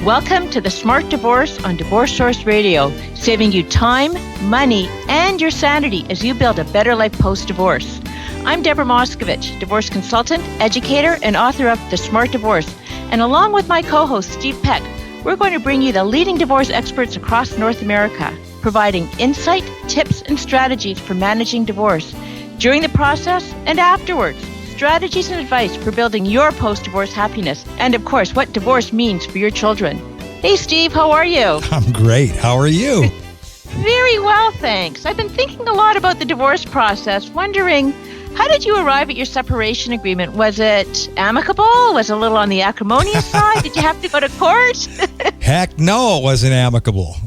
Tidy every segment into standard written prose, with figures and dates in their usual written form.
Welcome to the Smart Divorce on Divorce Source Radio, saving you time, money, and your sanity as you build a better life post-divorce. I'm Deborah Moskovich, divorce consultant, educator, and author of The Smart Divorce. And along with my co-host, Steve Peck, we're going to bring you the leading divorce experts across North America, providing insight, tips, and strategies for managing divorce during the process and afterwards. Strategies and advice for building your post-divorce happiness, and of course, what divorce means for your children. Hey, Steve, how are you? I'm great. How are you? Very well, thanks. I've been thinking a lot about the divorce process, wondering, how did you arrive at your separation agreement? Was it amicable? Was it a little on the acrimonious side? Did you have to go to court? Heck no, it wasn't amicable.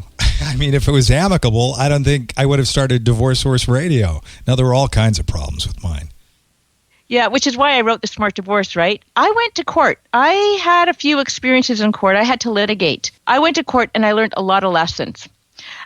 I mean, if it was amicable, I don't think I would have started Divorce Source Radio. Now, there were all kinds of problems with mine. Yeah, which is why I wrote The Smart Divorce, right? I went to court. I had a few experiences in court. I had to litigate. I went to court and I learned a lot of lessons.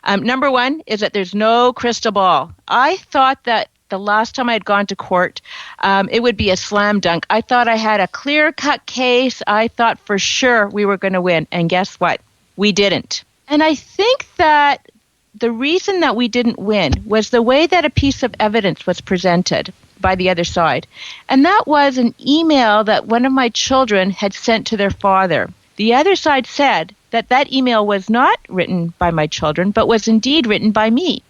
Number one is that there's no crystal ball. I thought that the last time I had gone to court, it would be a slam dunk. I thought I had a clear-cut case. I thought for sure we were going to win. And guess what? We didn't. And I think that the reason that we didn't win was the way that a piece of evidence was presented by the other side. And that was an email that one of my children had sent to their father. The other side said that that email was not written by my children, but was indeed written by me.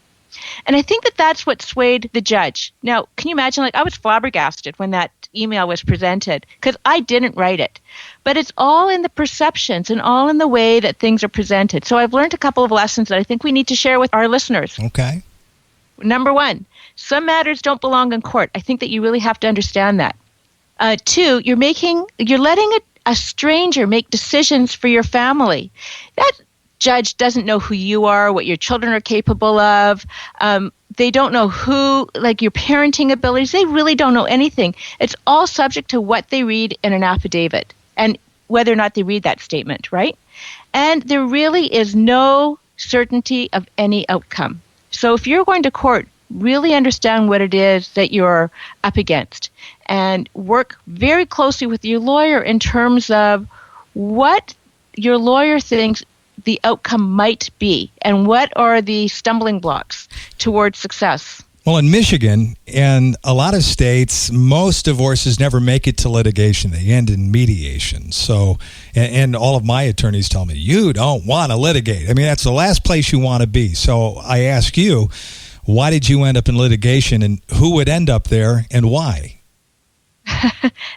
And I think that that's what swayed the judge. Now, can you imagine, I was flabbergasted when that email was presented because I didn't write it. But it's all in the perceptions and all in the way that things are presented. So I've learned a couple of lessons that I think we need to share with our listeners. Okay. Number one, some matters don't belong in court. I think that you really have to understand that. Two, you're letting a stranger make decisions for your family. That judge doesn't know who you are, what your children are capable of. They don't know your parenting abilities. They really don't know anything. It's all subject to what they read in an affidavit and whether or not they read that statement, right? And there really is no certainty of any outcome. So if you're going to court, really understand what it is that you're up against and work very closely with your lawyer in terms of what your lawyer thinks the outcome might be and what are the stumbling blocks towards success. Well, in Michigan and a lot of states, most divorces never make it to litigation. They end in mediation. So, and all of my attorneys tell me, you don't want to litigate. I mean, that's the last place you want to be. So I ask you, why did you end up in litigation and who would end up there and why?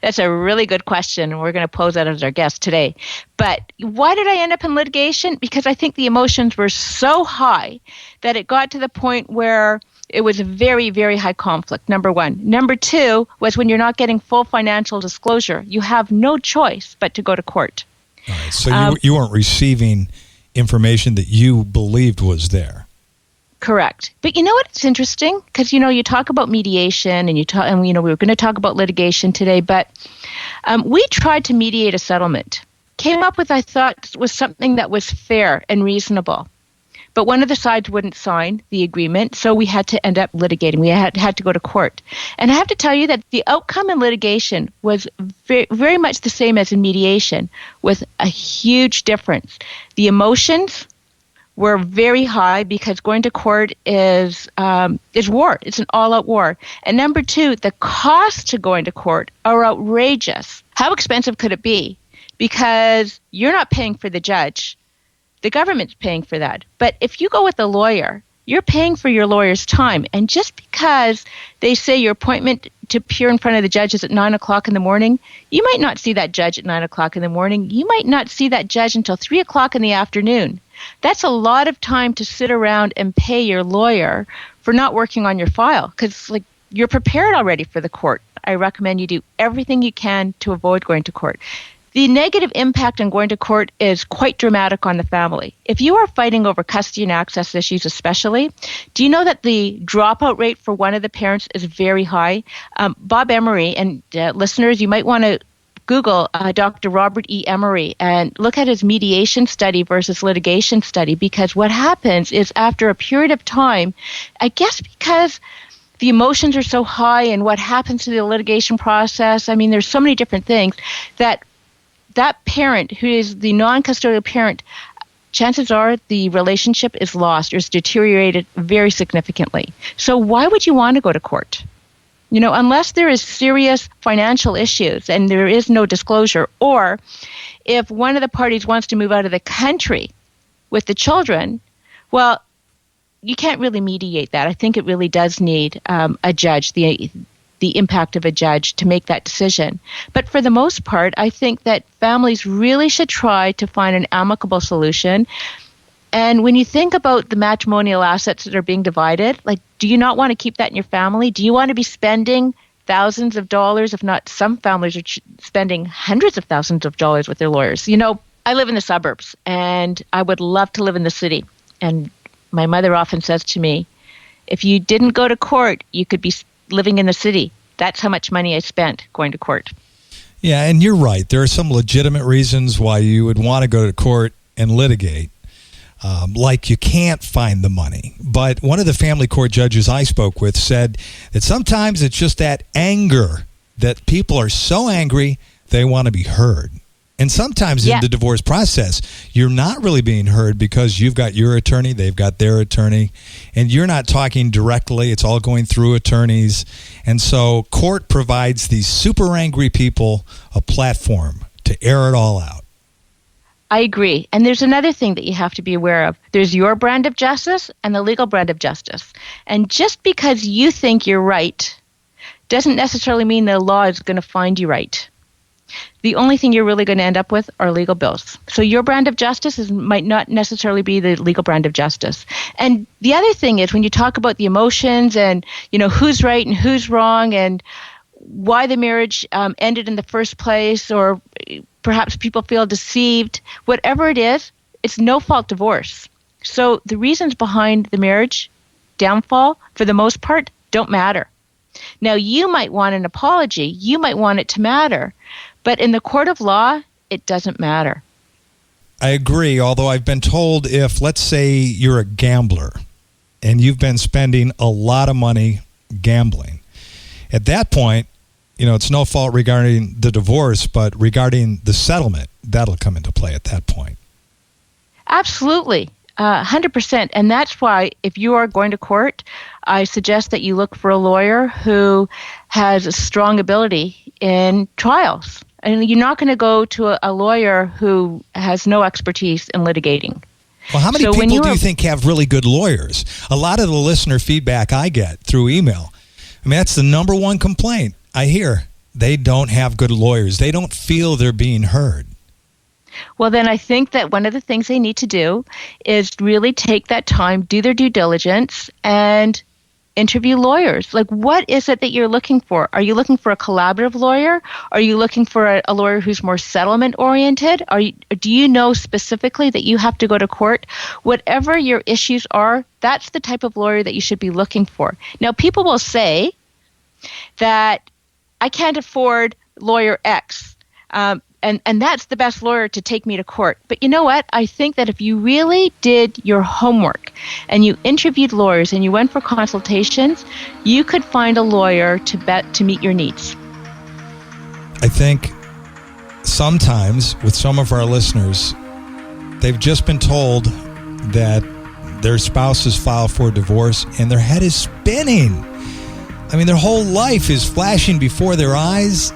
That's a really good question, and we're going to pose that as our guest today. But why did I end up in litigation? Because I think the emotions were so high that it got to the point where it was a very, very high conflict, number one. Number two was when you're not getting full financial disclosure, you have no choice but to go to court. All right, so you weren't receiving information that you believed was there. Correct. But you know what? It's interesting because, you talk about mediation and we were going to talk about litigation today, but we tried to mediate a settlement. Came up with, I thought, was something that was fair and reasonable. But one of the sides wouldn't sign the agreement, so we had to end up litigating. We had to go to court. And I have to tell you that the outcome in litigation was very, very much the same as in mediation, with a huge difference. The emotions were very high because going to court is war. It's an all-out war. And number two, the costs to going to court are outrageous. How expensive could it be? Because you're not paying for the judge. The government's paying for that. But if you go with a lawyer, you're paying for your lawyer's time. And just because they say your appointment to appear in front of the judge is at 9 o'clock in the morning, you might not see that judge at 9 o'clock in the morning. You might not see that judge until 3 o'clock in the afternoon. That's a lot of time to sit around and pay your lawyer for not working on your file because you're prepared already for the court. I recommend you do everything you can to avoid going to court. The negative impact on going to court is quite dramatic on the family. If you are fighting over custody and access issues especially, do you know that the dropout rate for one of the parents is very high? Bob Emery, and listeners, you might want to Google Dr. Robert E. Emery and look at his mediation study versus litigation study, because what happens is after a period of time, I guess because the emotions are so high and what happens to the litigation process, I mean, there's so many different things that that parent who is the non-custodial parent, chances are the relationship is lost or is deteriorated very significantly. So why would you want to go to court? Unless there is serious financial issues and there is no disclosure, or if one of the parties wants to move out of the country with the children, well, you can't really mediate that. I think it really does need a judge, the impact of a judge to make that decision. But for the most part, I think that families really should try to find an amicable solution. And when you think about the matrimonial assets that are being divided, do you not want to keep that in your family? Do you want to be spending thousands of dollars, if not some families are spending hundreds of thousands of dollars with their lawyers? I live in the suburbs, and I would love to live in the city. And my mother often says to me, if you didn't go to court, you could be living in the city. That's how much money I spent going to court. Yeah, and you're right. There are some legitimate reasons why you would want to go to court and litigate. Like you can't find the money. But one of the family court judges I spoke with said that sometimes it's just that anger, that people are so angry they want to be heard. And sometimes in the divorce process, you're not really being heard because you've got your attorney, they've got their attorney, and you're not talking directly. It's all going through attorneys. And so court provides these super angry people a platform to air it all out. I agree. And there's another thing that you have to be aware of. There's your brand of justice and the legal brand of justice. And just because you think you're right doesn't necessarily mean the law is going to find you right. The only thing you're really going to end up with are legal bills. So your brand of justice might not necessarily be the legal brand of justice. And the other thing is when you talk about the emotions and, who's right and who's wrong and why the marriage ended in the first place, or perhaps people feel deceived, whatever it is, it's no-fault divorce. So the reasons behind the marriage downfall, for the most part, don't matter. Now, you might want an apology. You might want it to matter. But in the court of law, it doesn't matter. I agree, although I've been told if, let's say, you're a gambler and you've been spending a lot of money gambling, at that point, it's no fault regarding the divorce, but regarding the settlement, that'll come into play at that point. Absolutely, 100%. And that's why if you are going to court, I suggest that you look for a lawyer who has a strong ability in trials. And you're not going to go to a lawyer who has no expertise in litigating. Well, how many people do you think have really good lawyers? A lot of the listener feedback I get through email, that's the number one complaint I hear. They don't have good lawyers. They don't feel they're being heard. Well, then I think that one of the things they need to do is really take that time, do their due diligence, and interview lawyers. What is it that you're looking for? Are you looking for a collaborative lawyer? Are you looking for a lawyer who's more settlement-oriented? Do you know specifically that you have to go to court? Whatever your issues are, that's the type of lawyer that you should be looking for. Now, people will say that I can't afford lawyer X, and that's the best lawyer to take me to court. But you know what? I think that if you really did your homework and you interviewed lawyers and you went for consultations, you could find a lawyer to meet your needs. I think sometimes with some of our listeners, they've just been told that their spouse has filed for divorce and their head is spinning. Their whole life is flashing before their eyes.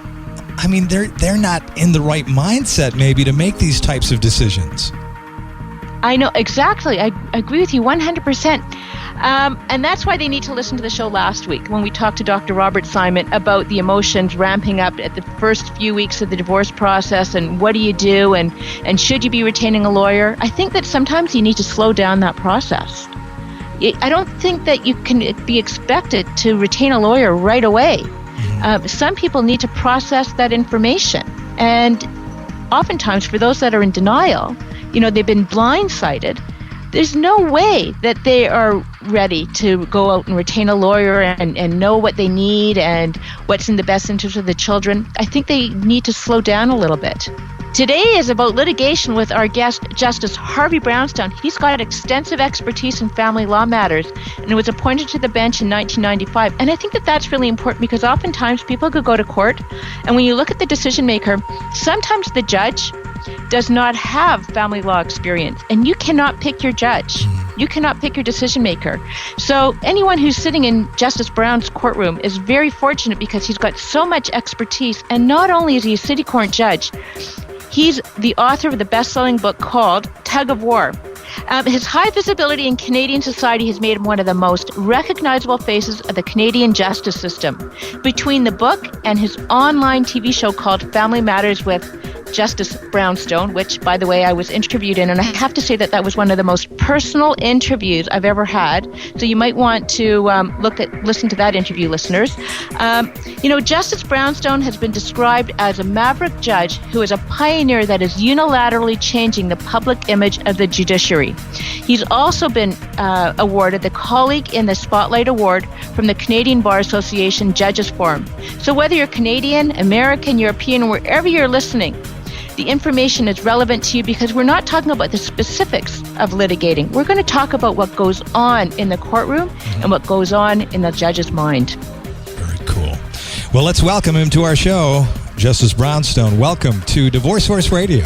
They're not in the right mindset maybe to make these types of decisions. I know, exactly. I agree with you 100%. And that's why they need to listen to the show last week when we talked to Dr. Robert Simon about the emotions ramping up at the first few weeks of the divorce process and what do you do and should you be retaining a lawyer. I think that sometimes you need to slow down that process. I don't think that you can be expected to retain a lawyer right away. Some people need to process that information. And oftentimes for those that are in denial, they've been blindsided. There's no way that they are ready to go out and retain a lawyer and know what they need and what's in the best interest of the children. I think they need to slow down a little bit. Today is about litigation with our guest, Justice Harvey Brownstone. He's got extensive expertise in family law matters and was appointed to the bench in 1995. And I think that that's really important because oftentimes people could go to court, and when you look at the decision maker, sometimes the judge does not have family law experience, and you cannot pick your judge. You cannot pick your decision maker. So anyone who's sitting in Justice Brown's courtroom is very fortunate because he's got so much expertise, and not only is he a city court judge, he's the author of the best-selling book called Tug of War. His high visibility in Canadian society has made him one of the most recognizable faces of the Canadian justice system. Between the book and his online TV show called Family Matters with Justice Brownstone, which, by the way, I was interviewed in, and I have to say that that was one of the most personal interviews I've ever had. So you might want to listen to that interview, listeners. Justice Brownstone has been described as a maverick judge who is a pioneer that is unilaterally changing the public image of the judiciary. He's also been awarded the Colleague in the Spotlight Award from the Canadian Bar Association Judges Forum. So whether you're Canadian, American, European, wherever you're listening, the information is relevant to you because we're not talking about the specifics of litigating. We're going to talk about what goes on in the courtroom and what goes on in the judge's mind. Very cool. Well, let's welcome him to our show. Justice Brownstone, welcome to Divorce Horse Radio.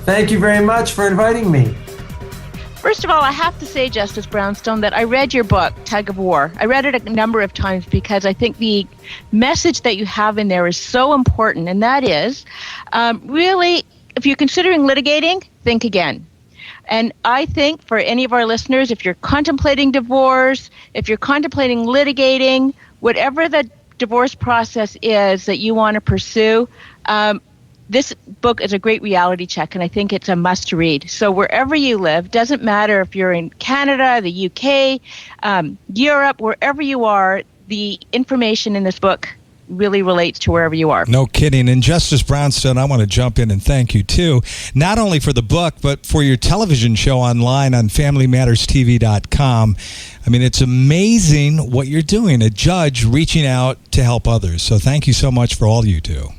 Thank you very much for inviting me. First of all, I have to say, Justice Brownstone, that I read your book, Tug of War. I read it a number of times because I think the message that you have in there is so important, and that is, really, if you're considering litigating, think again. And I think for any of our listeners, if you're contemplating divorce, if you're contemplating litigating, whatever the divorce process is that you want to pursue, this book is a great reality check, and I think it's a must-read. So wherever you live, doesn't matter if you're in Canada, the UK, Europe, wherever you are, the information in this book really relates to wherever you are. No kidding. And Justice Brownstone, I want to jump in and thank you, too, not only for the book, but for your television show online on FamilyMattersTV.com. I mean, it's amazing what you're doing, a judge reaching out to help others. So thank you so much for all you do.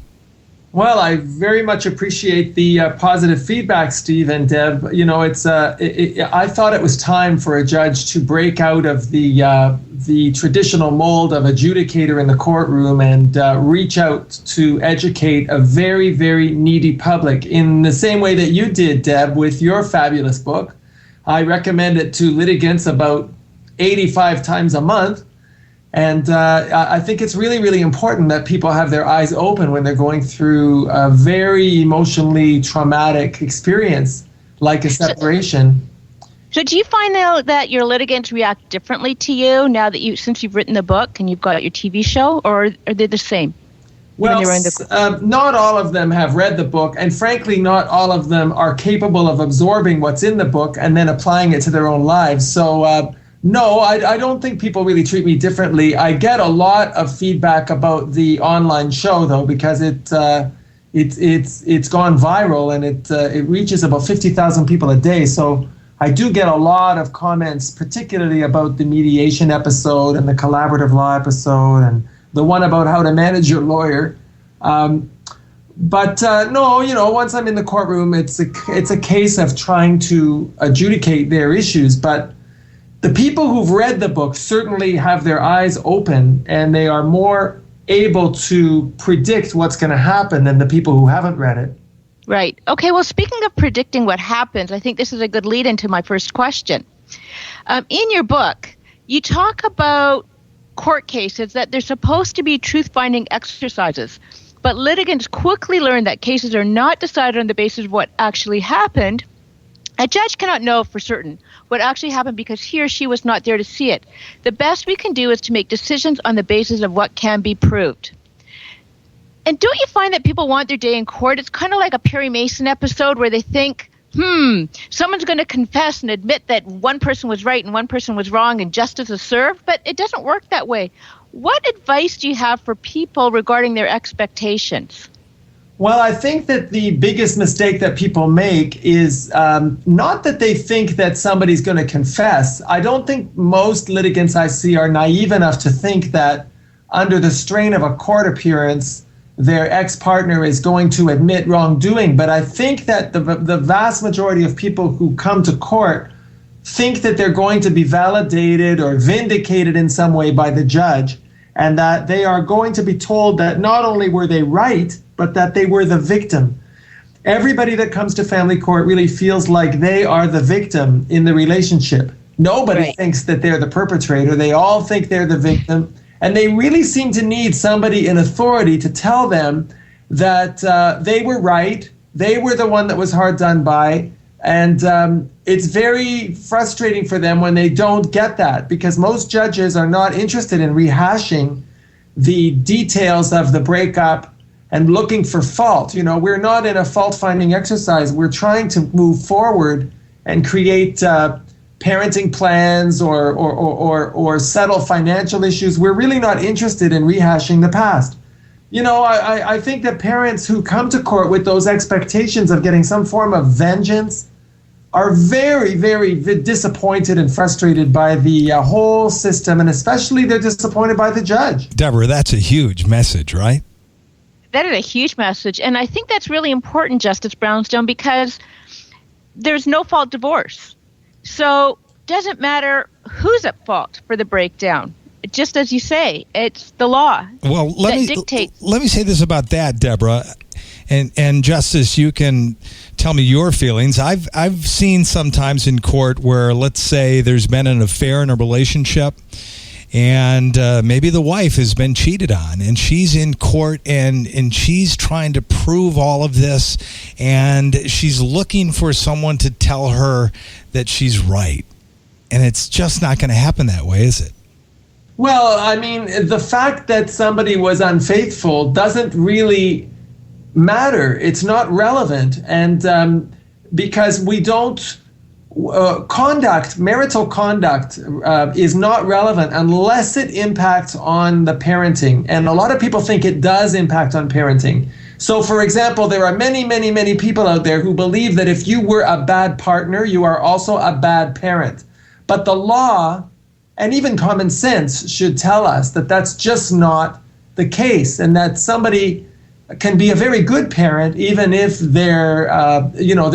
Well, I very much appreciate the positive feedback, Steve and Deb. You know, I thought it was time for a judge to break out of the traditional mold of adjudicator in the courtroom and reach out to educate a very, very needy public in the same way that you did, Deb, with your fabulous book. I recommend it to litigants about 85 times a month. And I think it's really, really important that people have their eyes open when they're going through a very emotionally traumatic experience, like a separation. So do you find that your litigants react differently to you now that since you've written the book and you've got your TV show, or are they the same? Well, not all of them have read the book, and frankly, not all of them are capable of absorbing what's in the book and then applying it to their own lives. So, no, I don't think people really treat me differently. I get a lot of feedback about the online show, though, because it's gone viral and it reaches about 50,000 people a day. So I do get a lot of comments, particularly about the mediation episode and the collaborative law episode and the one about how to manage your lawyer. But no, once I'm in the courtroom, it's a case of trying to adjudicate their issues. But the people who've read the book certainly have their eyes open, and they are more able to predict what's going to happen than the people who haven't read it. Right. Okay, well, speaking of predicting what happens, I think this is a good lead into my first question. In your book, you talk about court cases that they're supposed to be truth-finding exercises, but litigants quickly learn that cases are not decided on the basis of what actually happened. A judge cannot know for certain what actually happened because he or she was not there to see it. The best we can do is to make decisions on the basis of what can be proved. And don't you find that people want their day in court? It's kind of like a Perry Mason episode where they think, someone's going to confess and admit that one person was right and one person was wrong and justice is served, but it doesn't work that way. What advice do you have for people regarding their expectations? Well, I think that the biggest mistake that people make is not that they think that somebody's going to confess. I don't think most litigants I see are naive enough to think that under the strain of a court appearance, their ex-partner is going to admit wrongdoing. But I think that the vast majority of people who come to court think that they're going to be validated or vindicated in some way by the judge, and that they are going to be told that not only were they right, but that they were the victim. Everybody that comes to family court really feels like they are the victim in the relationship. Nobody thinks that they're the perpetrator. They all think they're the victim. And they really seem to need somebody in authority to tell them that they were right, they were the one that was hard done by, and it's very frustrating for them when they don't get that, because most judges are not interested in rehashing the details of the breakup and looking for fault. You know, we're not in a fault-finding exercise. We're trying to move forward and create parenting plans or settle financial issues. We're really not interested in rehashing the past. You know, I think that parents who come to court with those expectations of getting some form of vengeance are very, very disappointed and frustrated by the whole system, and especially they're disappointed by the judge. Deborah, that's a huge message, right? That is a huge message, and I think that's really important, Justice Brownstone, because there's no fault divorce. So it doesn't matter who's at fault for the breakdown. Just as you say, it's the law that dictates. Let me say this about that, Deborah, and Justice, you can tell me your feelings. I've seen sometimes in court where, let's say, there's been an affair in a relationship, and maybe the wife has been cheated on, and she's in court, and she's trying to prove all of this, and she's looking for someone to tell her that she's right. And it's just not going to happen that way, is it? Well, I mean, the fact that somebody was unfaithful doesn't really matter. It's not relevant. And because we don't... marital conduct is not relevant unless it impacts on the parenting. And a lot of people think it does impact on parenting. So, for example, there are many, many, many people out there who believe that if you were a bad partner, you are also a bad parent. But the law and even common sense should tell us that that's just not the case, and that somebody can be a very good parent even if their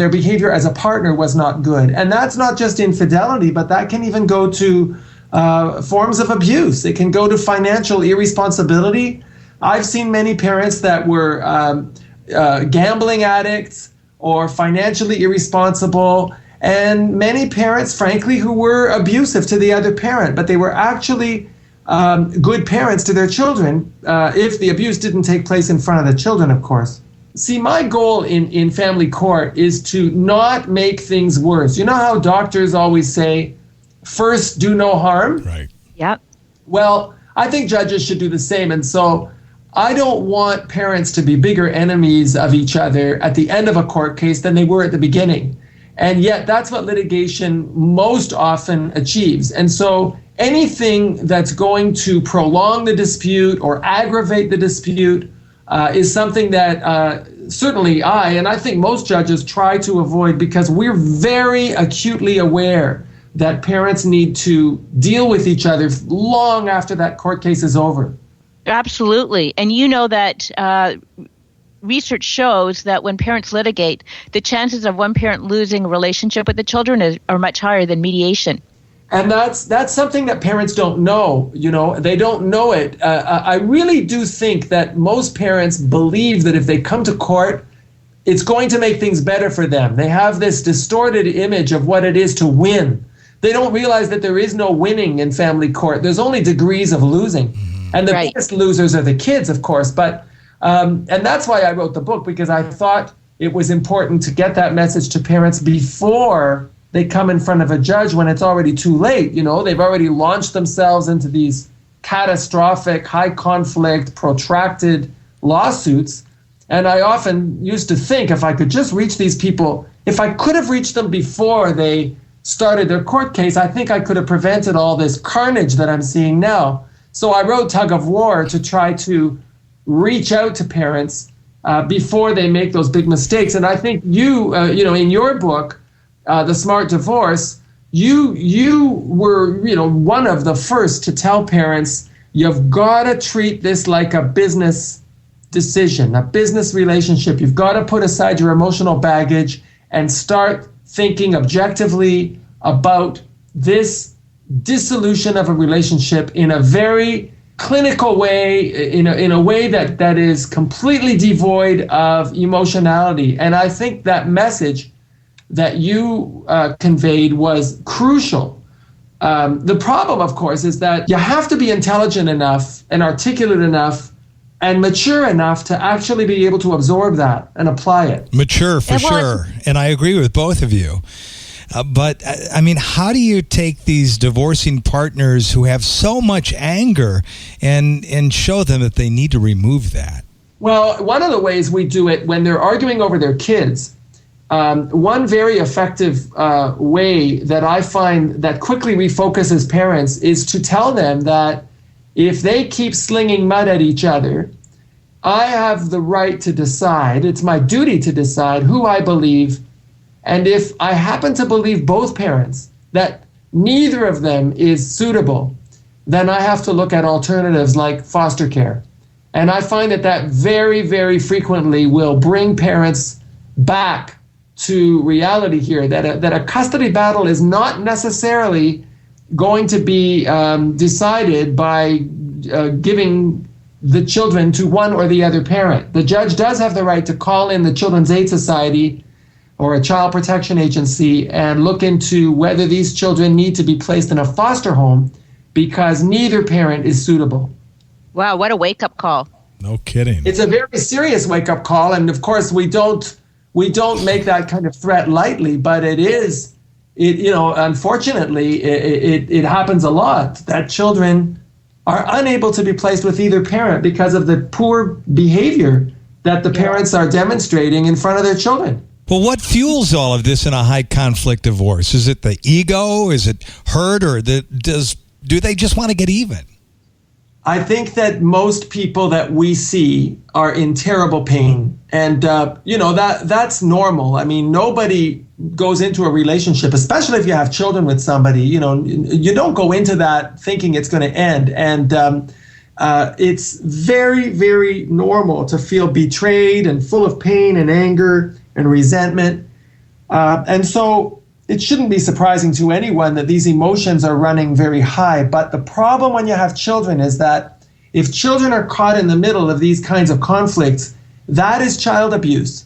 behavior as a partner was not good. And that's not just infidelity, but that can even go to forms of abuse. It can go to financial irresponsibility. I've seen many parents that were gambling addicts or financially irresponsible, and many parents, frankly, who were abusive to the other parent, but they were actually good parents to their children, if the abuse didn't take place in front of the children, of course. See, my goal in family court is to not make things worse. You know how doctors always say, first, do no harm? Right. Yep. Well, I think judges should do the same. And so I don't want parents to be bigger enemies of each other at the end of a court case than they were at the beginning. And yet that's what litigation most often achieves. And so anything that's going to prolong the dispute or aggravate the dispute is something that certainly I think most judges try to avoid, because we're very acutely aware that parents need to deal with each other long after that court case is over. Absolutely. And you know that research shows that when parents litigate, the chances of one parent losing a relationship with the children are much higher than mediation. And that's something that parents don't know. You know, they don't know it. I really do think that most parents believe that if they come to court, it's going to make things better for them. They have this distorted image of what it is to win. They don't realize that there is no winning in family court. There's only degrees of losing. And the biggest losers are the kids, of course. But and that's why I wrote the book, because I thought it was important to get that message to parents before they come in front of a judge, when it's already too late. You know, they've already launched themselves into these catastrophic, high conflict, protracted lawsuits. And I often used to think, if I could just reach these people, if I could have reached them before they started their court case, I think I could have prevented all this carnage that I'm seeing now. So I wrote Tug of War to try to reach out to parents before they make those big mistakes. And I think in your book, The Smart Divorce, you were, one of the first to tell parents, you've got to treat this like a business decision, a business relationship, you've got to put aside your emotional baggage and start thinking objectively about this dissolution of a relationship in a very clinical way, in a way that is completely devoid of emotionality. And I think that message that you conveyed was crucial. The problem, of course, is that you have to be intelligent enough and articulate enough and mature enough to actually be able to absorb that and apply it. Mature, for sure. And I agree with both of you. But, I mean, how do you take these divorcing partners who have so much anger and show them that they need to remove that? Well, one of the ways we do it when they're arguing over their kids, one very effective way that I find that quickly refocuses parents is to tell them that if they keep slinging mud at each other, I have the right to decide, it's my duty to decide who I believe. And if I happen to believe both parents, that neither of them is suitable, then I have to look at alternatives like foster care. And I find that very, very frequently will bring parents back to reality here, that a custody battle is not necessarily going to be decided by giving the children to one or the other parent. The judge does have the right to call in the Children's Aid Society or a child protection agency and look into whether these children need to be placed in a foster home because neither parent is suitable. Wow, what a wake-up call. No kidding. It's a very serious wake-up call, and of course we don't make that kind of threat lightly, but unfortunately it happens a lot that children are unable to be placed with either parent because of the poor behavior that the parents are demonstrating in front of their children. Well, what fuels all of this in a high conflict divorce? Is it the ego? Is it hurt? Or do they just want to get even? I think that most people that we see are in terrible pain. And, that's normal. I mean, nobody goes into a relationship, especially if you have children with somebody, you don't go into that thinking it's going to end. And it's very, very normal to feel betrayed and full of pain and anger and resentment. And so it shouldn't be surprising to anyone that these emotions are running very high. But the problem when you have children is that if children are caught in the middle of these kinds of conflicts, that is child abuse.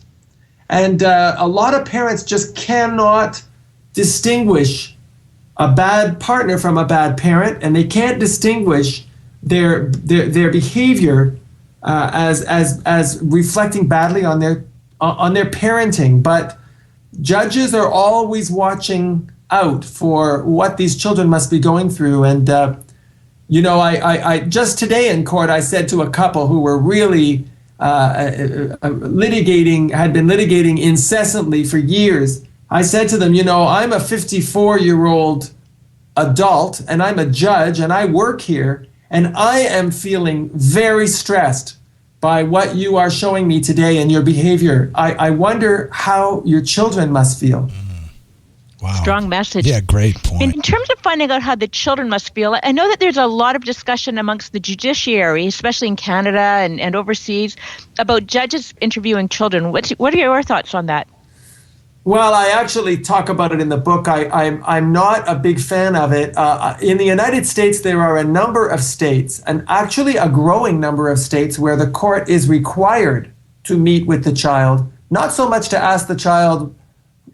And a lot of parents just cannot distinguish a bad partner from a bad parent, and they can't distinguish their behavior as reflecting badly on their parenting. But judges are always watching out for what these children must be going through. And, I just today in court, I said to a couple who were really had been litigating incessantly for years, I said to them, I'm a 54-year-old adult and I'm a judge and I work here and I am feeling very stressed by what you are showing me today and your behavior. I wonder how your children must feel. Wow. Strong message. Yeah, great point. In terms of finding out how the children must feel, I know that there's a lot of discussion amongst the judiciary, especially in Canada and overseas, about judges interviewing children. What are your thoughts on that? Well, I actually talk about it in the book. I'm not a big fan of it. In the United States, there are a number of states, and actually a growing number of states, where the court is required to meet with the child, not so much to ask the child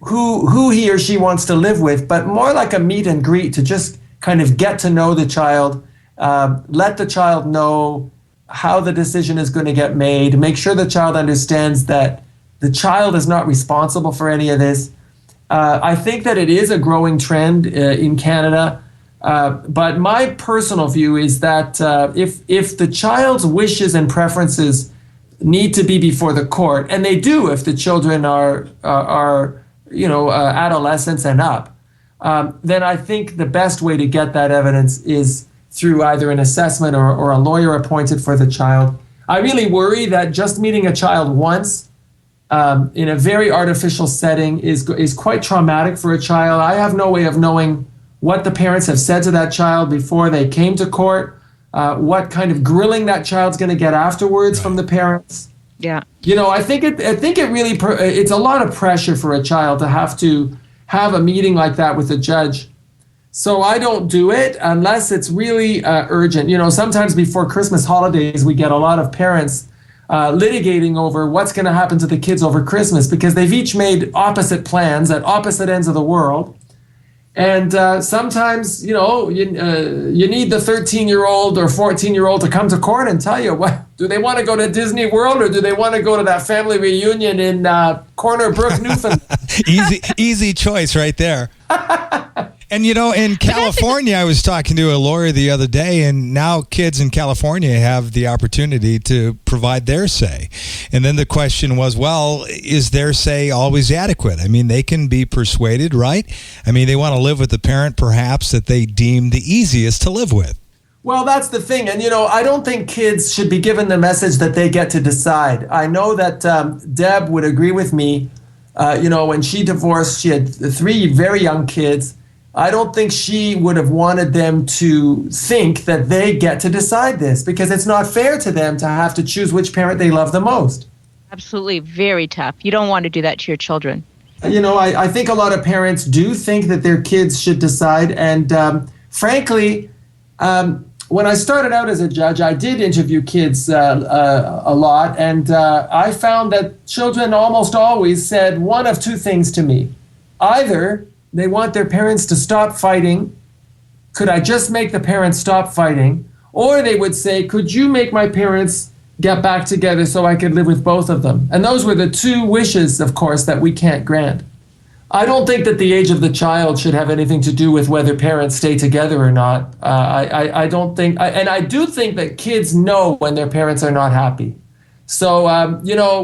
who he or she wants to live with, but more like a meet and greet to just kind of get to know the child, let the child know how the decision is going to get made, make sure the child understands that the child is not responsible for any of this. I think that it is a growing trend in Canada, but my personal view is that if the child's wishes and preferences need to be before the court, and they do if the children are adolescents and up, then I think the best way to get that evidence is through either an assessment or a lawyer appointed for the child. I really worry that just meeting a child once in a very artificial setting is quite traumatic for a child. I have no way of knowing what the parents have said to that child before they came to court, what kind of grilling that child's going to get afterwards from the parents. Yeah. I think it really it's a lot of pressure for a child to have a meeting like that with a judge. So I don't do it unless it's really urgent. Sometimes before Christmas holidays, we get a lot of parents litigating over what's going to happen to the kids over Christmas because they've each made opposite plans at opposite ends of the world. And sometimes, you need the 13-year-old or 14-year-old to come to court and tell you, what do they want to go to Disney World or do they want to go to that family reunion in Corner Brook, Newfoundland? Easy choice right there. And, in California, I was talking to a lawyer the other day, and now kids in California have the opportunity to provide their say. And then the question was, well, is their say always adequate? I mean, they can be persuaded, right? I mean, they want to live with the parent, perhaps, that they deem the easiest to live with. Well, that's the thing. And, I don't think kids should be given the message that they get to decide. I know that Deb would agree with me. When she divorced, she had 3 very young kids. I don't think she would have wanted them to think that they get to decide this because it's not fair to them to have to choose which parent they love the most. Absolutely. Very tough. You don't want to do that to your children. I think a lot of parents do think that their kids should decide. And frankly, when I started out as a judge, I did interview kids a lot. And I found that children almost always said one of 2 things to me. Either they want their parents to stop fighting. Could I just make the parents stop fighting? Or they would say, could you make my parents get back together so I could live with both of them? And those were the 2 wishes, of course, that we can't grant. I don't think that the age of the child should have anything to do with whether parents stay together or not. I don't think, and I do think that kids know when their parents are not happy. So,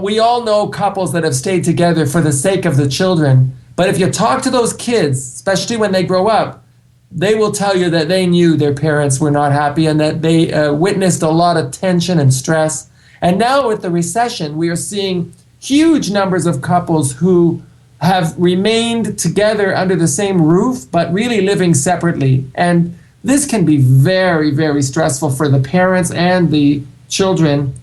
we all know couples that have stayed together for the sake of the children. But if you talk to those kids, especially when they grow up, they will tell you that they knew their parents were not happy and that they witnessed a lot of tension and stress. And now with the recession, we are seeing huge numbers of couples who have remained together under the same roof, but really living separately. And this can be very, very stressful for the parents and the children.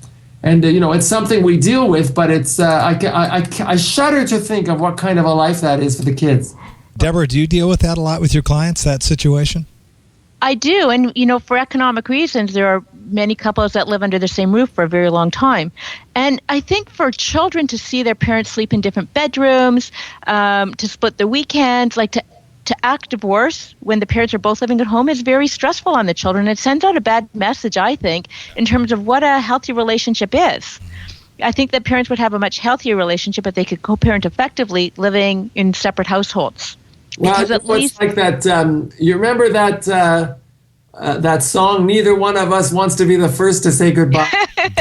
And, it's something we deal with, but it's I shudder to think of what kind of a life that is for the kids. Deborah, do you deal with that a lot with your clients, that situation? I do. And, for economic reasons, there are many couples that live under the same roof for a very long time. And I think for children to see their parents sleep in different bedrooms, to split the weekends, to act divorce when the parents are both living at home is very stressful on the children. It sends out a bad message, I think, in terms of what a healthy relationship is. I think that parents would have a much healthier relationship if they could co-parent effectively living in separate households. Well, it's like that. You remember that song, Neither One of Us Wants to Be the First to Say Goodbye?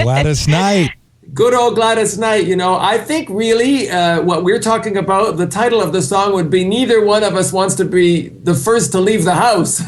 Gladys Knight. Good old Gladys Knight, I think really what we're talking about, the title of the song would be Neither One of Us Wants to Be the First to Leave the House.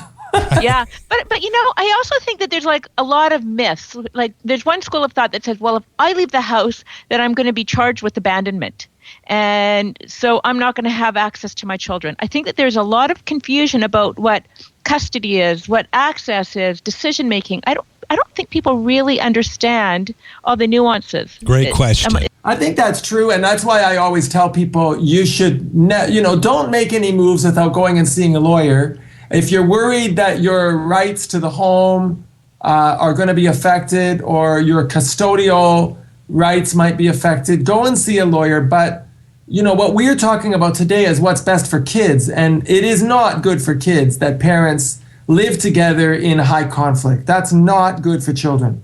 Yeah, but I also think that there's a lot of myths. There's one school of thought that says, well, if I leave the house, then I'm going to be charged with abandonment. And so I'm not going to have access to my children. I think that there's a lot of confusion about what custody is, what access is, decision making. I don't think people really understand all the nuances. Great question. I think that's true, and that's why I always tell people you should, don't make any moves without going and seeing a lawyer. If you're worried that your rights to the home are going to be affected or your custodial rights might be affected, go and see a lawyer. But, what we're talking about today is what's best for kids, and it is not good for kids that parents live together in high conflict. That's not good for children.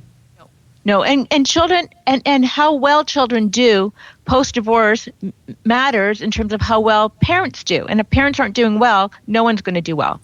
No, and children and how well children do post-divorce matters in terms of how well parents do. And if parents aren't doing well, no one's going to do well.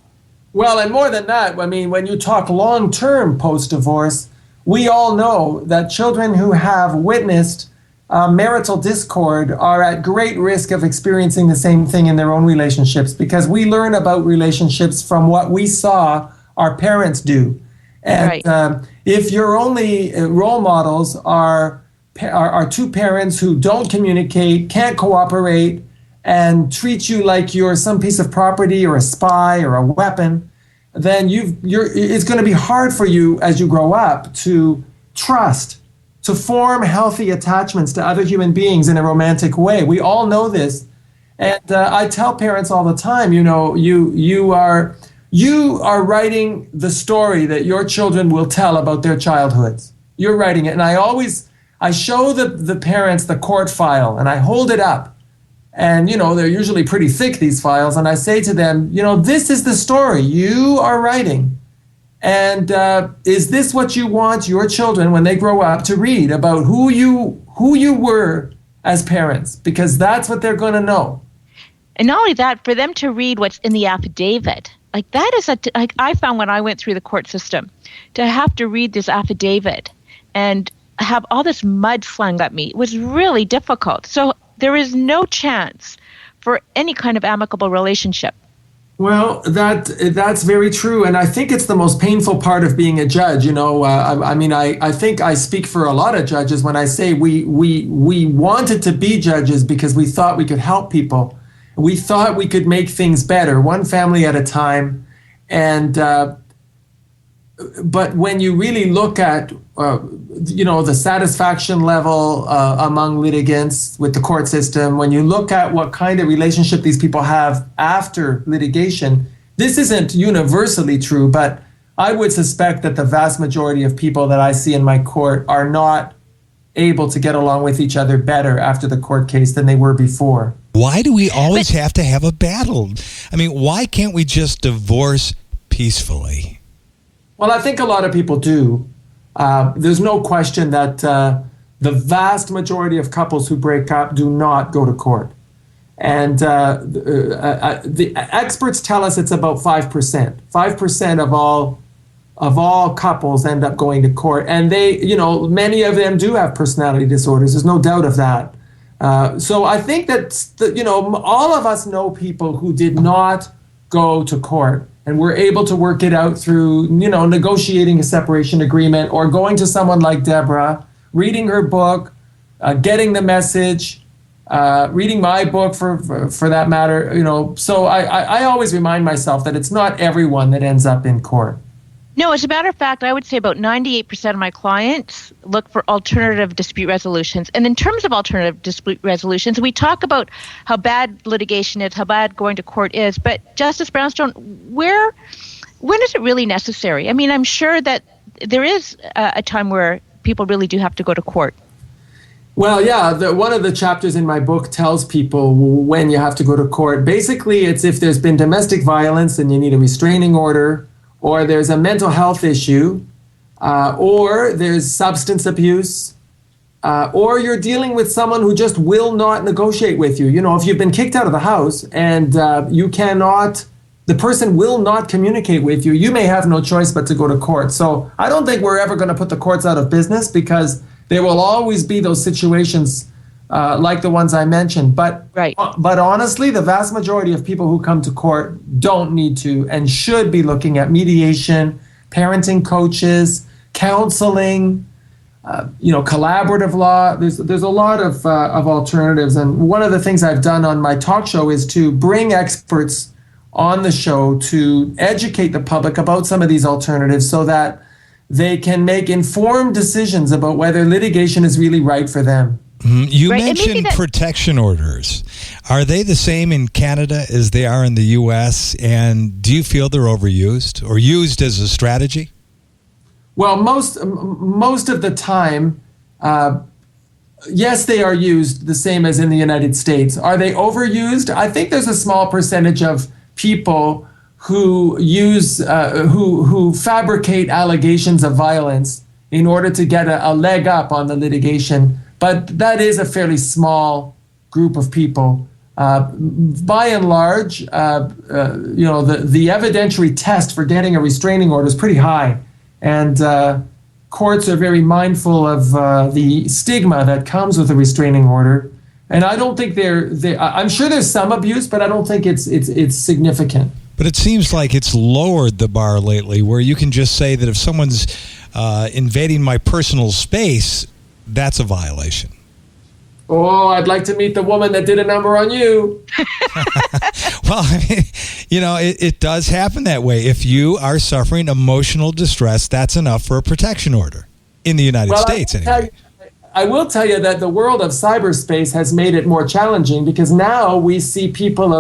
Well, and more than that, when you talk long-term post-divorce, we all know that children who have witnessed marital discord are at great risk of experiencing the same thing in their own relationships because we learn about relationships from what we saw our parents do. And right. If your only role models are 2 parents who don't communicate, can't cooperate, and treat you like you're some piece of property or a spy or a weapon, then it's going to be hard for you as you grow up to trust, to form healthy attachments to other human beings in a romantic way. We all know this. And I tell parents all the time, you are writing the story that your children will tell about their childhoods. You're writing it. And I show the parents the court file and I hold it up. And, they're usually pretty thick, these files. And I say to them, this is the story you are writing. And is this what you want your children, when they grow up, to read about who you were as parents? Because that's what they're going to know. And not only that, for them to read what's in the affidavit, like that is like I found when I went through the court system, to have to read this affidavit and have all this mud slung at me was really difficult. So there is no chance for any kind of amicable relationship. Well, that's very true, and I think it's the most painful part of being a judge. I think I speak for a lot of judges when I say we wanted to be judges because we thought we could help people. We thought we could make things better, one family at a time, but when you really look at the satisfaction level among litigants with the court system, when you look at what kind of relationship these people have after litigation, this isn't universally true, but I would suspect that the vast majority of people that I see in my court are not able to get along with each other better after the court case than they were before. Why do we always have to have a battle? I mean, why can't we just divorce peacefully? Well, I think a lot of people do. There's no question that the vast majority of couples who break up do not go to court. And the experts tell us it's about 5%. 5% of all couples end up going to court. And many of them do have personality disorders. There's no doubt of that. So I think that, all of us know people who did not go to court and were able to work it out through, negotiating a separation agreement or going to someone like Deborah, reading her book, getting the message, reading my book for that matter. So I always remind myself that it's not everyone that ends up in court. No, as a matter of fact, I would say about 98% of my clients look for alternative dispute resolutions. And in terms of alternative dispute resolutions, we talk about how bad litigation is, how bad going to court is. But Justice Brownstone, when is it really necessary? I mean, I'm sure that there is a time where people really do have to go to court. Well, yeah, one of the chapters in my book tells people when you have to go to court. Basically, it's if there's been domestic violence and you need a restraining order, or there's a mental health issue, or there's substance abuse, or you're dealing with someone who just will not negotiate with you. If you've been kicked out of the house and the person will not communicate with you, you may have no choice but to go to court. So I don't think we're ever going to put the courts out of business, because there will always be those situations like the ones I mentioned. But honestly, the vast majority of people who come to court don't need to and should be looking at mediation, parenting coaches, counseling, collaborative law. There's a lot of alternatives. And one of the things I've done on my talk show is to bring experts on the show to educate the public about some of these alternatives so that they can make informed decisions about whether litigation is really right for them. You mentioned protection orders. Are they the same in Canada as they are in the U.S.? And do you feel they're overused or used as a strategy? Well, most of the time, yes, they are used the same as in the United States. Are they overused? I think there's a small percentage of people who who fabricate allegations of violence in order to get a leg up on the litigation. But that is a fairly small group of people. By and large, the evidentiary test for getting a restraining order is pretty high. And courts are very mindful of the stigma that comes with a restraining order. And I don't think I'm sure there's some abuse, but I don't think it's significant. But it seems like it's lowered the bar lately, where you can just say that if someone's invading my personal space, that's a violation. Oh, I'd like to meet the woman that did a number on you. Well, I mean, it does happen that way. If you are suffering emotional distress, that's enough for a protection order in the United States, anyway. I will tell you that the world of cyberspace has made it more challenging because now we see people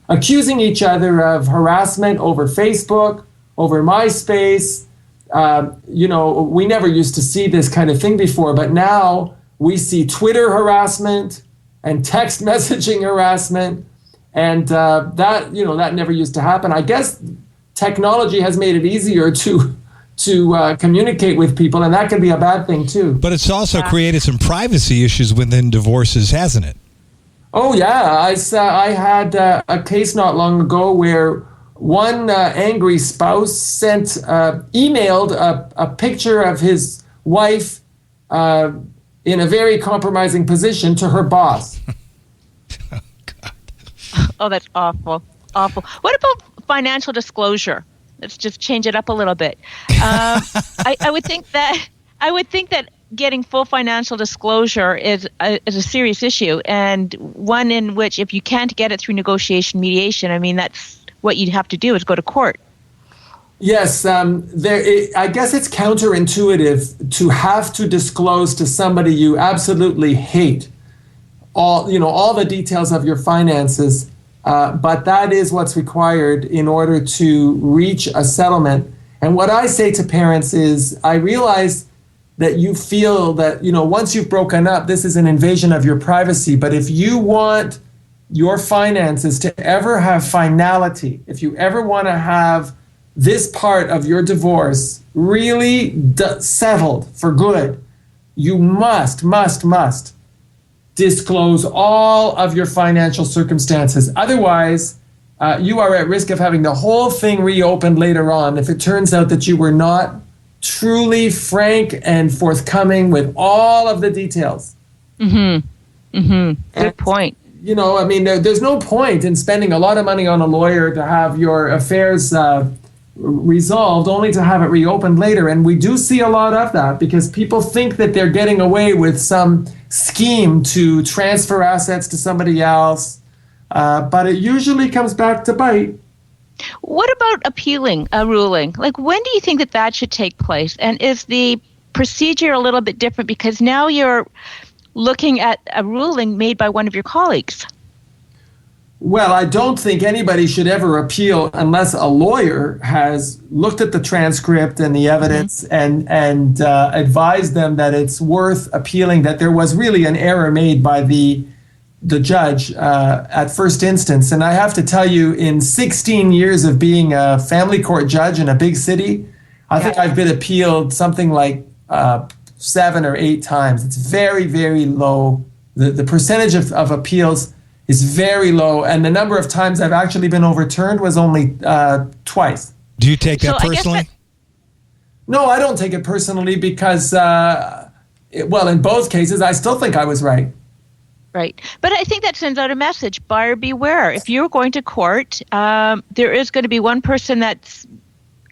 accusing each other of harassment over Facebook, over MySpace. We never used to see this kind of thing before, but now we see Twitter harassment and text messaging harassment, and that never used to happen. I guess technology has made it easier to communicate with people, and that can be a bad thing too. But it's also created some privacy issues within divorces, hasn't it? Oh yeah, I had a case not long ago where one angry spouse emailed a picture of his wife in a very compromising position to her boss. Oh, God. Oh, that's awful. Awful. What about financial disclosure? Let's just change it up a little bit. I would think that getting full financial disclosure is a serious issue, and one in which if you can't get it through negotiation, mediation, I mean, that's what you'd have to do is go to court. Yes, I guess it's counterintuitive to have to disclose to somebody you absolutely hate all the details of your finances, but that is what's required in order to reach a settlement. And what I say to parents is, I realize that you feel that once you've broken up, this is an invasion of your privacy. But if you want your finances to ever have finality, if you ever want to have this part of your divorce really settled for good, you must disclose all of your financial circumstances. Otherwise, you are at risk of having the whole thing reopened later on if it turns out that you were not truly frank and forthcoming with all of the details. Good point. There's no point in spending a lot of money on a lawyer to have your affairs resolved only to have it reopened later. And we do see a lot of that because people think that they're getting away with some scheme to transfer assets to somebody else, but it usually comes back to bite. What about appealing a ruling? Like, when do you think that should take place? And is the procedure a little bit different because now you're looking at a ruling made by one of your colleagues? Well, I don't think anybody should ever appeal unless a lawyer has looked at the transcript and the evidence and advised them that it's worth appealing, that there was really an error made by the judge at first instance. And I have to tell you, in 16 years of being a family court judge in a big city, I think I've been appealed something like 7 or 8 times. It's very, very low. The percentage of appeals is very low, and the number of times I've actually been overturned was only twice. Do you take that personally? No, I don't take it personally because, in both cases, I still think I was right. Right. But I think that sends out a message, buyer beware. If you're going to court, there is going to be one person that's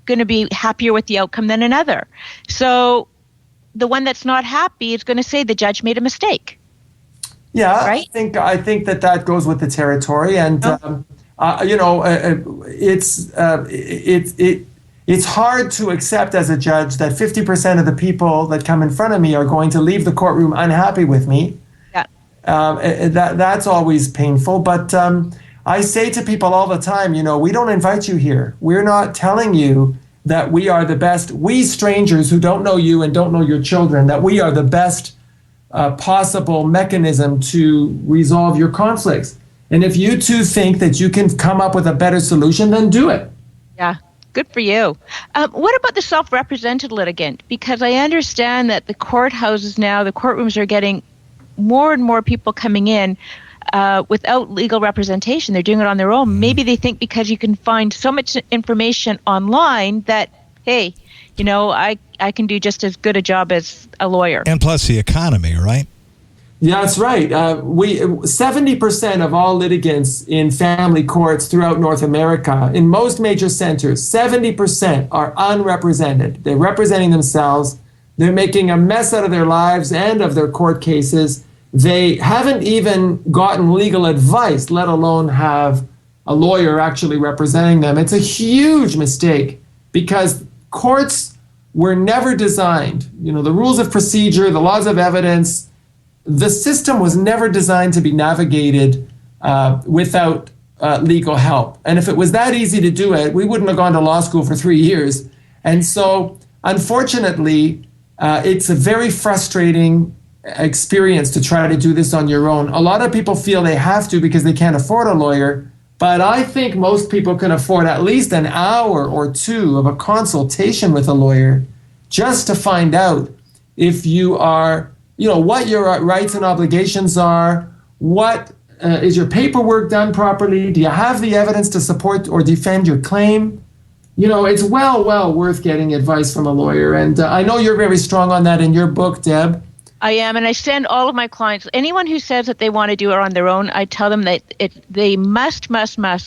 going to be happier with the outcome than another. So the one that's not happy is going to say the judge made a mistake. Yeah, right? I think that goes with the territory, and it's hard to accept as a judge that 50% of the people that come in front of me are going to leave the courtroom unhappy with me. Yeah, that's always painful. But I say to people all the time, we don't invite you here. We're not telling you that we are the best. We strangers who don't know you and don't know your children, that we are the best possible mechanism to resolve your conflicts. And if you two think that you can come up with a better solution, then do it. Yeah, good for you. What about the self-represented litigant? Because I understand that the courthouses now, the courtrooms are getting more and more people coming in without legal representation. They're doing it on their own. Maybe they think because you can find so much information online that, hey, I can do just as good a job as a lawyer. And plus the economy, right? Yeah, that's right. 70% of all litigants in family courts throughout North America, in most major centers, 70% are unrepresented. They're representing themselves. They're making a mess out of their lives and of their court cases. they haven't even gotten legal advice, let alone have a lawyer actually representing them. It's a huge mistake because courts were never designed, the rules of procedure, the laws of evidence, the system was never designed to be navigated without legal help. And if it was that easy to do it, we wouldn't have gone to law school for 3 years. And so, unfortunately, it's a very frustrating experience to try to do this on your own. A lot of people feel they have to because they can't afford a lawyer, but I think most people can afford at least an hour or two of a consultation with a lawyer just to find out if you are, what your rights and obligations are, what is your paperwork done properly, do you have the evidence to support or defend your claim? It's well worth getting advice from a lawyer. And I know you're very strong on that in your book, Deb. I am, and I send all of my clients, anyone who says that they want to do it on their own, I tell them that they must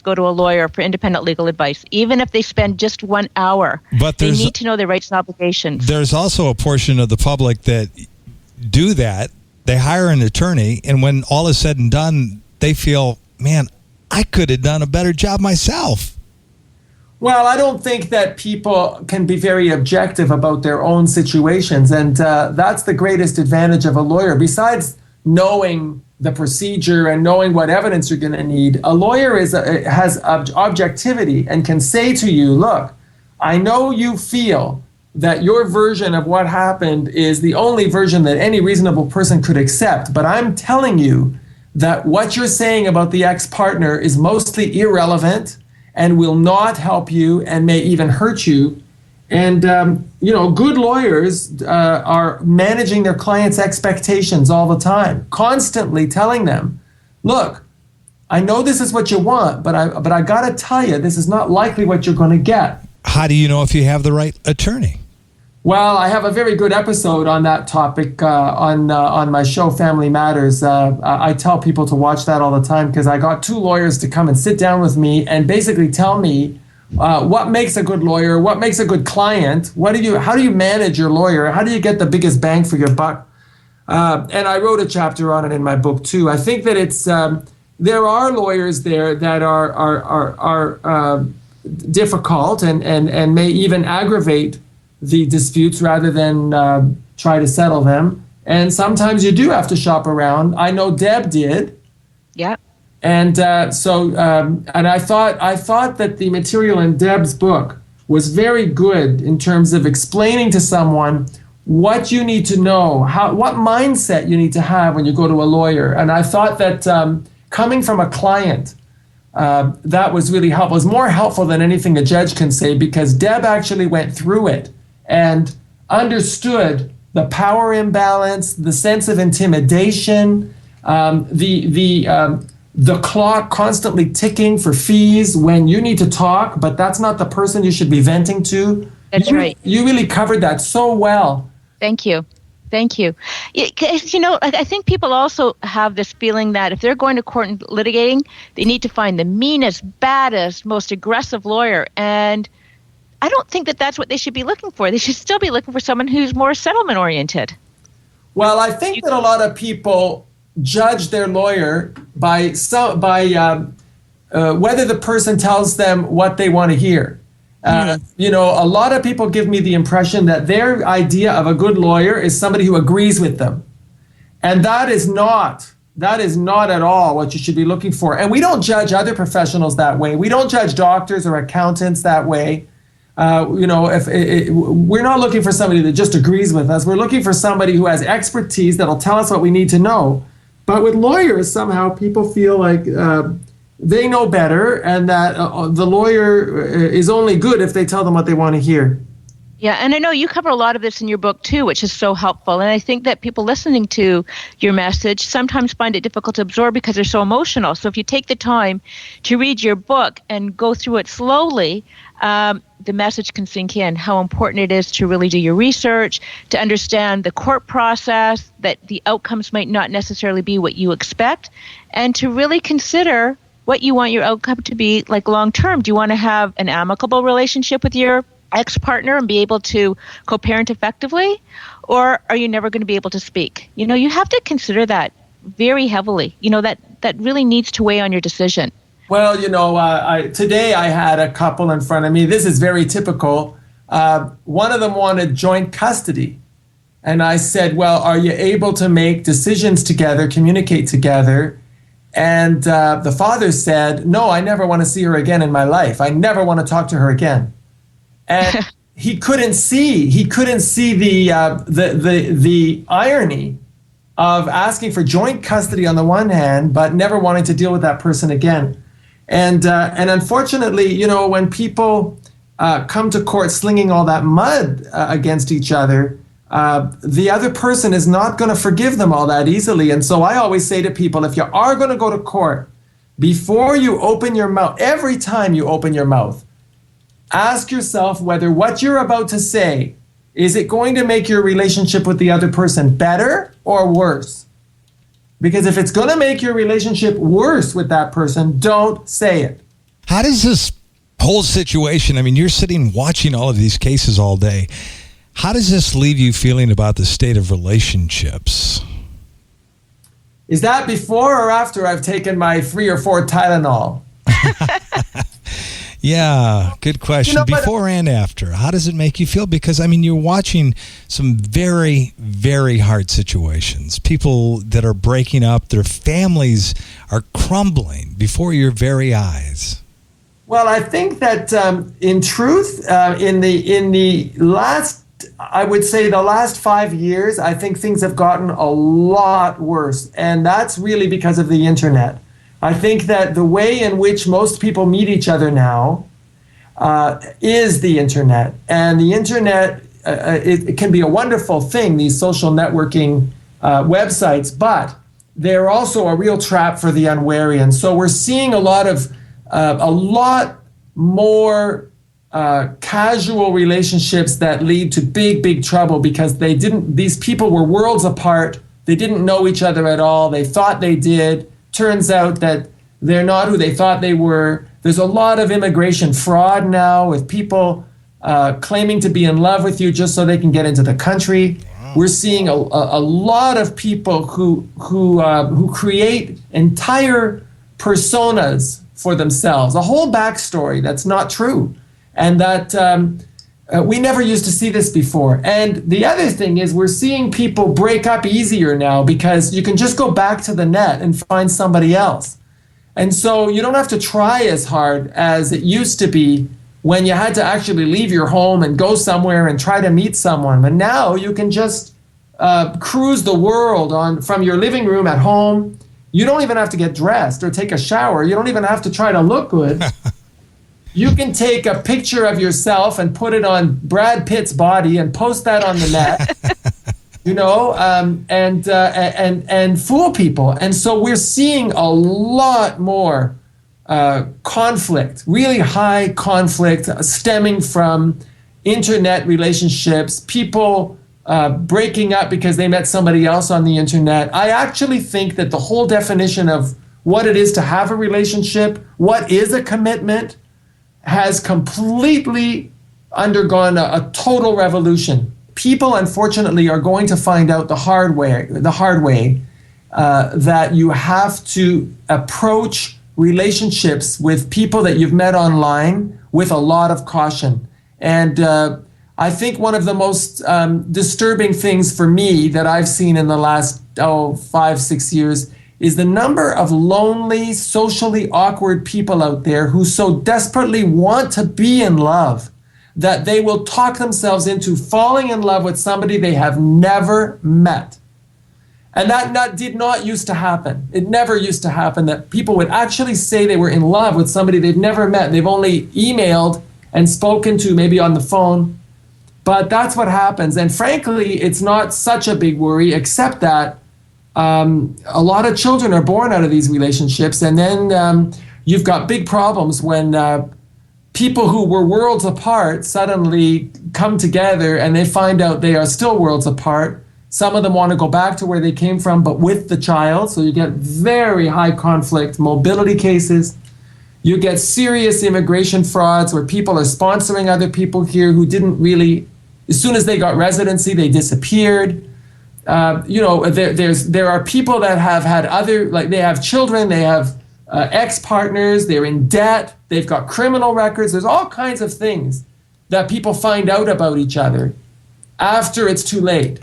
go to a lawyer for independent legal advice, even if they spend just 1 hour. But they need to know their rights and obligations. There's also a portion of the public that do that. They hire an attorney, and when all is said and done, they feel, man, I could have done a better job myself. Well, I don't think that people can be very objective about their own situations. And that's the greatest advantage of a lawyer. Besides knowing the procedure and knowing what evidence you're going to need, a lawyer has objectivity and can say to you, look, I know you feel that your version of what happened is the only version that any reasonable person could accept. But I'm telling you that what you're saying about the ex-partner is mostly irrelevant and will not help you and may even hurt you. And, good lawyers are managing their clients' expectations all the time, constantly telling them, look, I know this is what you want, but I got to tell you, this is not likely what you're going to get. How do you know if you have the right attorney? Well, I have a very good episode on that topic on my show, Family Matters. I tell people to watch that all the time because I got 2 lawyers to come and sit down with me and basically tell me what makes a good lawyer, what makes a good client, how do you manage your lawyer, how do you get the biggest bang for your buck? And I wrote a chapter on it in my book too. I think that it's there are lawyers there that are difficult and may even aggravate the disputes rather than try to settle them. And sometimes you do have to shop around. I know Deb did. Yeah. And and I thought that the material in Deb's book was very good in terms of explaining to someone what you need to know, what mindset you need to have when you go to a lawyer. And I thought that coming from a client, that was really helpful. It was more helpful than anything a judge can say because Deb actually went through it and understood the power imbalance, the sense of intimidation, the clock constantly ticking for fees when you need to talk, but that's not the person you should be venting to. That's right. You really covered that so well. Thank you. I think people also have this feeling that if they're going to court and litigating, they need to find the meanest, baddest, most aggressive lawyer. And I don't think that that's what they should be looking for. They should still be looking for someone who's more settlement oriented. Well, I think that a lot of people judge their lawyer by whether the person tells them what they want to hear. A lot of people give me the impression that their idea of a good lawyer is somebody who agrees with them. And that is not at all what you should be looking for. And we don't judge other professionals that way. We don't judge doctors or accountants that way. We're not looking for somebody that just agrees with us. We're looking for somebody who has expertise that'll tell us what we need to know. But with lawyers, somehow people feel like they know better and that the lawyer is only good if they tell them what they want to hear. Yeah, and I know you cover a lot of this in your book too, which is so helpful. And I think that people listening to your message sometimes find it difficult to absorb because they're so emotional. So if you take the time to read your book and go through it slowly, the message can sink in, how important it is to really do your research, to understand the court process, that the outcomes might not necessarily be what you expect, and to really consider what you want your outcome to be like long term. Do you want to have an amicable relationship with your ex-partner and be able to co-parent effectively, or are you never going to be able to speak? You have to consider that very heavily, that really needs to weigh on your decision? Well, today I had a couple in front of me. This is very typical. One of them wanted joint custody. And I said, well, are you able to make decisions together, communicate together? And the father said, no, I never want to see her again in my life. I never want to talk to her again. And he couldn't see the irony of asking for joint custody on the one hand, but never wanting to deal with that person again. And unfortunately, when people come to court slinging all that mud against each other, the other person is not going to forgive them all that easily. And so I always say to people, if you are going to go to court, before you open your mouth, every time you open your mouth, ask yourself whether what you're about to say, is it going to make your relationship with the other person better or worse? Because if it's going to make your relationship worse with that person, don't say it. How does this whole situation, you're sitting watching all of these cases all day. How does this leave you feeling about the state of relationships? Is that before or after I've taken my 3 or 4 Tylenol? Yeah, good question. Before and after, how does it make you feel? Because, you're watching some very, very hard situations. People that are breaking up, their families are crumbling before your very eyes. Well, I think that in truth, in the last, I would say the last 5 years, I think things have gotten a lot worse. And that's really because of the internet. I think that the way in which most people meet each other now is the internet. And the internet, it can be a wonderful thing, these social networking websites, but they're also a real trap for the unwary. And so we're seeing a lot more casual relationships that lead to big, big trouble because these people were worlds apart. They didn't know each other at all. They thought they did. Turns out that they're not who they thought they were. There's a lot of immigration fraud now with people claiming to be in love with you just so they can get into the country. Wow. We're seeing a lot of people who create entire personas for themselves, a whole backstory that's not true, and that we never used to see this before. And the other thing is we're seeing people break up easier now because you can just go back to the net and find somebody else. And so you don't have to try as hard as it used to be when you had to actually leave your home and go somewhere and try to meet someone. But now you can just cruise the world from your living room at home. You don't even have to get dressed or take a shower. You don't even have to try to look good. You can take a picture of yourself and put it on Brad Pitt's body and post that on the net, and fool people. And so we're seeing a lot more conflict, really high conflict stemming from internet relationships, people breaking up because they met somebody else on the internet. I actually think that the whole definition of what it is to have a relationship, what is a commitment, has completely undergone a total revolution. People, unfortunately, are going to find out the hard way that you have to approach relationships with people that you've met online with a lot of caution. And I think one of the most disturbing things for me that I've seen in the last 5-6 years is the number of lonely, socially awkward people out there who so desperately want to be in love that they will talk themselves into falling in love with somebody they have never met. And that did not used to happen. It never used to happen that people would actually say they were in love with somebody they've never met. They've only emailed and spoken to, maybe on the phone. But that's what happens. And frankly, it's not such a big worry, except that a lot of children are born out of these relationships, and then you've got big problems when people who were worlds apart suddenly come together and they find out they are still worlds apart. Some of them want to go back to where they came from, but with the child. So you get very high conflict mobility cases. You get serious immigration frauds where people are sponsoring other people here who didn't really, as soon as they got residency, they disappeared. there are people that have had they have children, they have ex-partners, they're in debt, they've got criminal records. There's all kinds of things that people find out about each other after it's too late.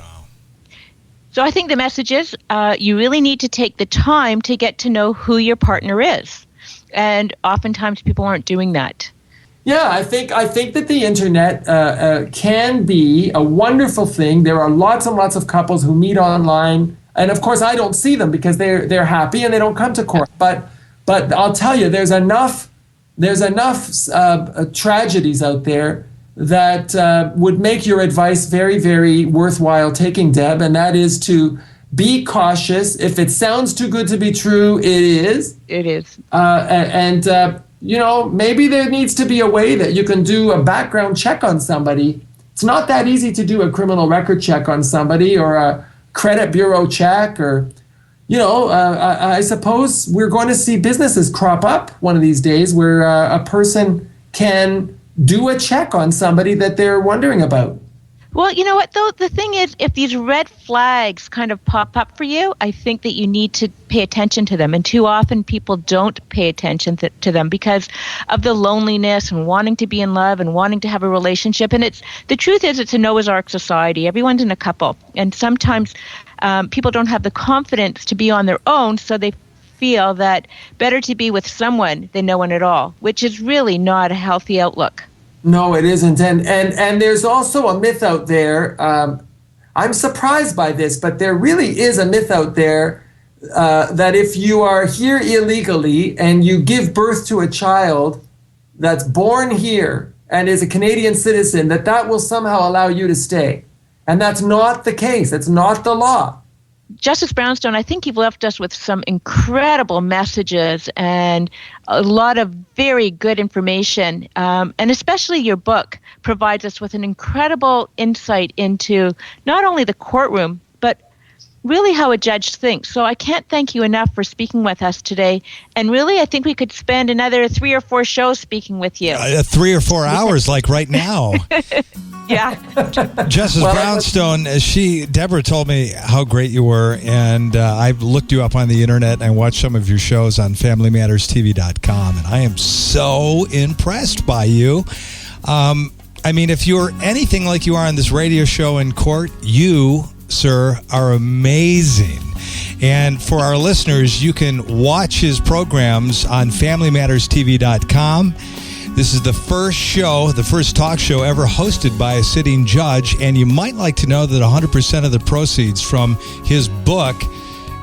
So I think the message is you really need to take the time to get to know who your partner is. And oftentimes people aren't doing that. Yeah, I think that the internet can be a wonderful thing. There are lots and lots of couples who meet online. And of course, I don't see them because they're happy and they don't come to court. But I'll tell you, there's enough tragedies out there that would make your advice very, very worthwhile taking, Deb, and that is to be cautious. If it sounds too good to be true, it is. It is. Maybe there needs to be a way that you can do a background check on somebody. It's not that easy to do a criminal record check on somebody or a credit bureau check or, I suppose we're going to see businesses crop up one of these days where a person can do a check on somebody that they're wondering about. Well, you know what, though? The thing is, if these red flags kind of pop up for you, I think that you need to pay attention to them. And too often people don't pay attention to them because of the loneliness and wanting to be in love and wanting to have a relationship. And the truth is, it's a Noah's Ark society. Everyone's in a couple. And sometimes people don't have the confidence to be on their own, so they feel that better to be with someone than no one at all, which is really not a healthy outlook. No, it isn't. And there's also a myth out there. I'm surprised by this, but there really is a myth out there that if you are here illegally and you give birth to a child that's born here and is a Canadian citizen, that will somehow allow you to stay. And that's not the case. It's not the law. Justice Brownstone, I think you've left us with some incredible messages and a lot of very good information. And especially your book provides us with an incredible insight into not only the courtroom, but really how a judge thinks. So I can't thank you enough for speaking with us today. And really, I think we could spend another 3 or 4 shows speaking with you. 3 or 4 hours, like right now. Yeah. Justice Brownstone, Deborah told me how great you were, and I've looked you up on the internet and I watched some of your shows on FamilyMattersTV.com, and I am so impressed by you. If you're anything like you are on this radio show in court, you, sir, are amazing. And for our listeners, you can watch his programs on FamilyMattersTV.com. This is the first talk show ever hosted by a sitting judge, and you might like to know that 100% of the proceeds from his book,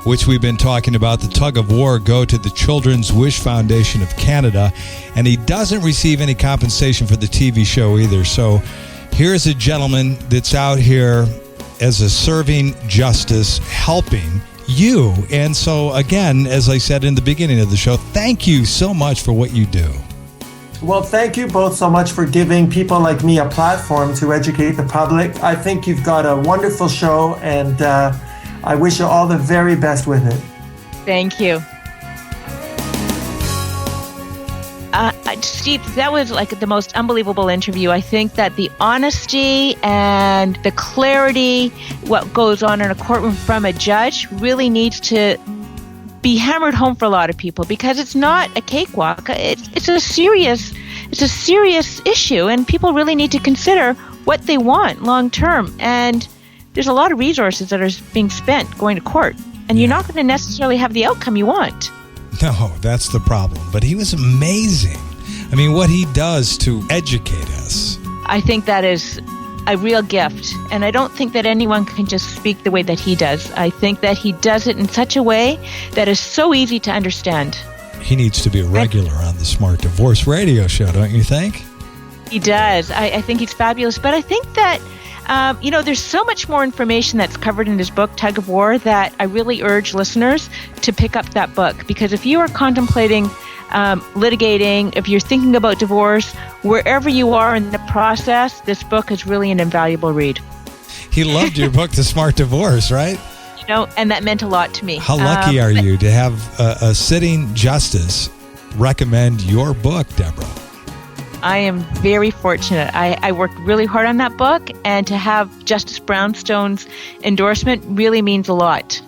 which we've been talking about, The Tug of War, go to the Children's Wish Foundation of Canada, and he doesn't receive any compensation for the TV show either. So here's a gentleman that's out here as a serving justice, helping you. And so, again, as I said in the beginning of the show, thank you so much for what you do. Well, thank you both so much for giving people like me a platform to educate the public. I think you've got a wonderful show, and I wish you all the very best with it. Thank you. Steve, that was like the most unbelievable interview. I think that the honesty and the clarity, what goes on in a courtroom from a judge, really needs to be hammered home for a lot of people, because it's not a cakewalk. It's a serious issue, and people really need to consider what they want long term. And there's a lot of resources that are being spent going to court, and you're not going to necessarily have the outcome you want. No, that's the problem. But he was amazing. I mean, what he does to educate us. I think that is a real gift. And I don't think that anyone can just speak the way that he does. I think that he does it in such a way that is so easy to understand. He needs to be a regular on the Smart Divorce radio show, don't you think? He does. I think he's fabulous. But I think that, there's so much more information that's covered in his book, Tug of War, that I really urge listeners to pick up that book. Because if you are contemplating litigating, if you're thinking about divorce, wherever you are in the process, this book is really an invaluable read. He loved your book, The Smart Divorce, right? And that meant a lot to me. How lucky are you to have a sitting justice recommend your book, Deborah? I am very fortunate. I worked really hard on that book, and to have Justice Brownstone's endorsement really means a lot.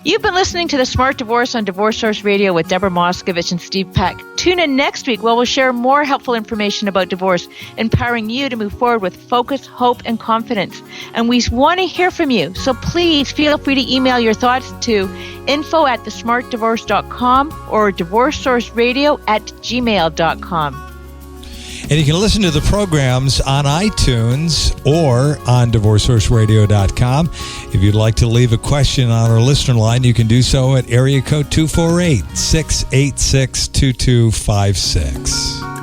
You've been listening to The Smart Divorce on Divorce Source Radio with Deborah Moskovich and Steve Peck. Tune in next week where we'll share more helpful information about divorce, empowering you to move forward with focus, hope, and confidence. And we want to hear from you, so please feel free to email your thoughts to info@thesmartdivorce.com or divorcesourceradio@gmail.com. And you can listen to the programs on iTunes or on divorcesourceradio.com. If you'd like to leave a question on our listener line, you can do so at area code 248-686-2256.